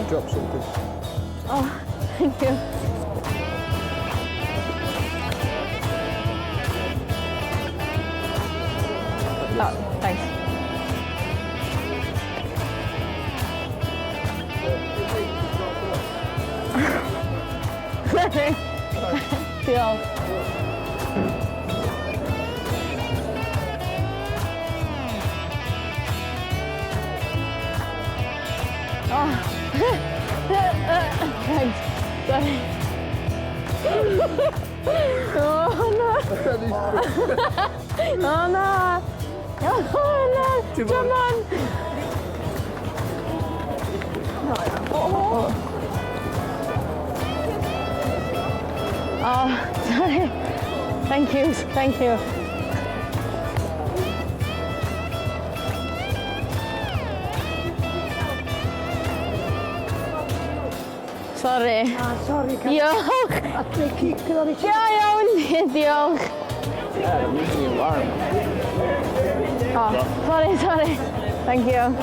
drop something. Oh, thank you. Oh, thanks. Deal. Oh. Thanks. Sorry. Oh no. Oh no. Oh no. Come on. Oh, sorry. Thank you. Thank you. Sorry. Sorry, Diolch. Ja, iawn. Diolch. Yeah, it makes me alarm. Oh, sorry. Thank you.